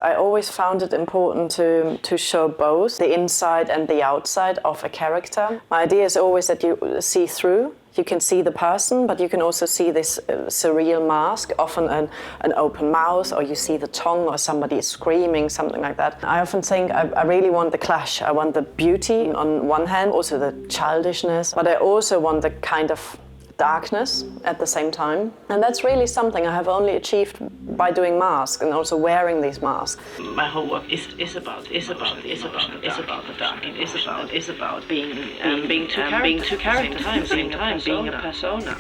I always found it important to show both the inside and the outside of a character. My idea is always that you see through. You can see the person, but you can also see this surreal mask, often an open mouth, or you see the tongue, or somebody is screaming, something like that. I often think I really want the clash. I want the beauty on one hand, also the childishness, but I also want the kind of darkness at the same time. And that's really something I have only achieved by doing masks and also wearing these masks. My whole work is about the dark. It is about being two characters at the same time, being a persona.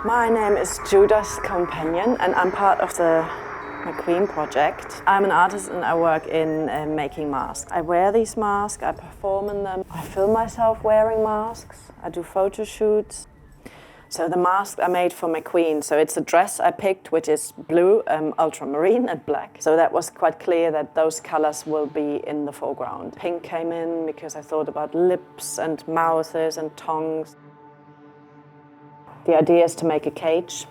My name is Judas Companion, and I'm part of the McQueen project. I'm an artist and I work in making masks. I wear these masks, I perform in them. I film myself wearing masks. I do photo shoots. So the masks are made for McQueen. So it's a dress I picked, which is blue, ultramarine and black. So that was quite clear that those colors will be in the foreground. Pink came in because I thought about lips and mouths and tongues. The idea is to make a cage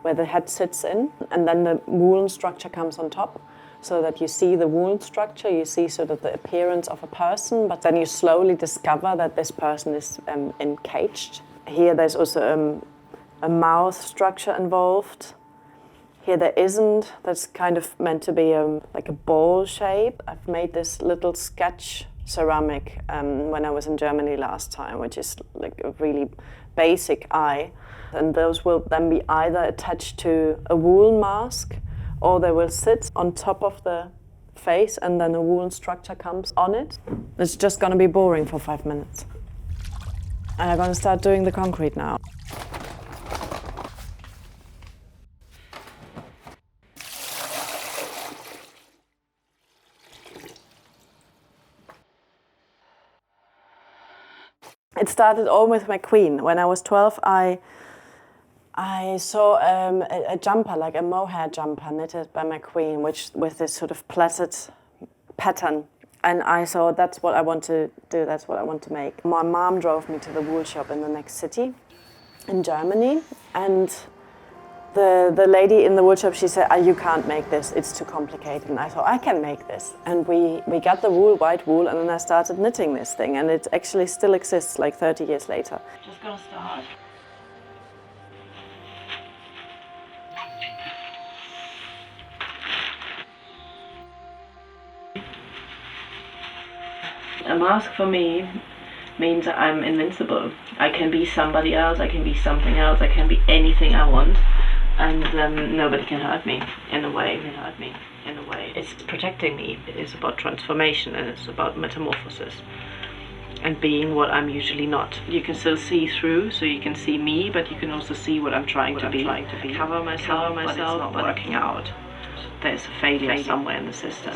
where the head sits in, and then the wound structure comes on top, so that you see the wound structure, you see sort of the appearance of a person, but then you slowly discover that this person is encaged. Here there's also a mouth structure involved. Here there isn't. That's kind of meant to be like a ball shape. I've made this little sketch ceramic when I was in Germany last time, which is like a really basic eye. And those will then be either attached to a wool mask, or they will sit on top of the face and then a wool structure comes on it. It's just going to be boring for 5 minutes. And I'm going to start doing the concrete now. It started all with McQueen. When I was 12, I saw a jumper, like a mohair jumper knitted by McQueen, which with this sort of plaited pattern. And I thought, that's what I want to do, that's what I want to make. My mom drove me to the wool shop in the next city in Germany. And the lady in the wool shop, she said, oh, you can't make this, it's too complicated. And I thought, I can make this. And we got the wool, white wool, and then I started knitting this thing. And it actually still exists like 30 years later. Just gonna start. A mask for me means that I'm invincible. I can be somebody else, I can be something else, I can be anything I want, and nobody can hurt me in a way. It's protecting me. It is about transformation, and it's about metamorphosis and being what I'm usually not. You can still see through, so you can see me, but you can also see what I'm trying to be. Cover myself, but it's not working out. There's a failure somewhere in the system.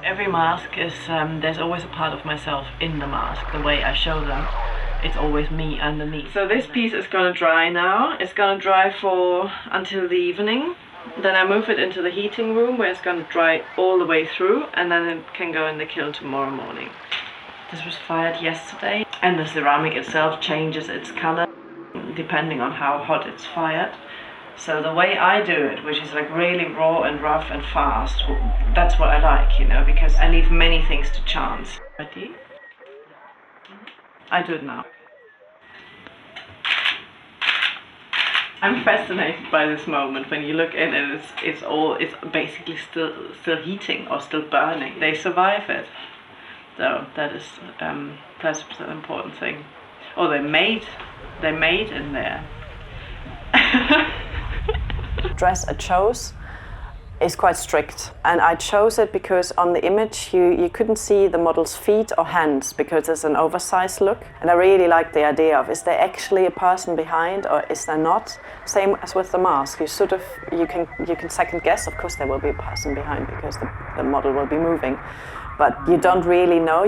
Every mask is, there's always a part of myself in the mask. The way I show them, it's always me underneath. So this piece is gonna dry now. It's gonna dry until the evening. Then I move it into the heating room where it's gonna dry all the way through, and then it can go in the kiln tomorrow morning. This was fired yesterday, and the ceramic itself changes its color depending on how hot it's fired. So the way I do it, which is like really raw and rough and fast, that's what I like, you know, because I leave many things to chance. Ready? I do it now. I'm fascinated by this moment. When you look in it, it's basically still heating or still burning. They survive it. So that's an important thing. Oh, they're made in there. Dress I chose is quite strict, and I chose it because on the image you couldn't see the model's feet or hands because it's an oversized look, and I really liked the idea of, is there actually a person behind or is there not? Same as with the mask, you can second guess. Of course there will be a person behind because the model will be moving, but you don't really know.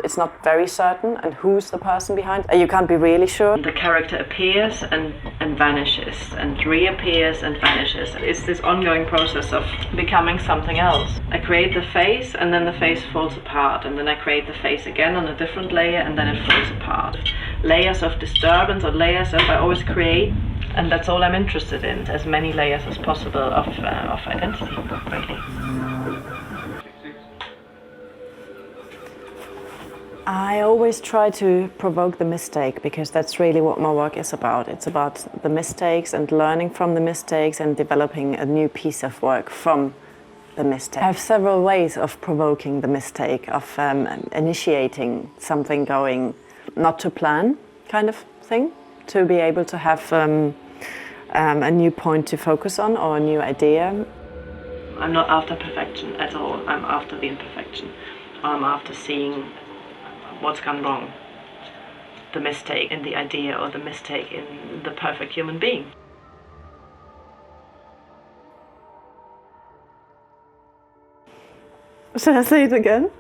It's not very certain, and who's the person behind? You can't be really sure. The character appears and vanishes, and reappears and vanishes. It's this ongoing process of becoming something else. I create the face, and then the face falls apart, and then I create the face again on a different layer, and then it falls apart. layers of disturbance or layers of, I always create, and that's all I'm interested in, as many layers as possible of identity, really. I always try to provoke the mistake, because that's really what my work is about. It's about the mistakes and learning from the mistakes and developing a new piece of work from the mistake. I have several ways of provoking the mistake, of initiating something going not to plan kind of thing, to be able to have a new point to focus on or a new idea. I'm not after perfection at all. I'm after the imperfection. I'm after seeing what's gone wrong, the mistake in the idea or the mistake in the perfect human being. Should I say it again?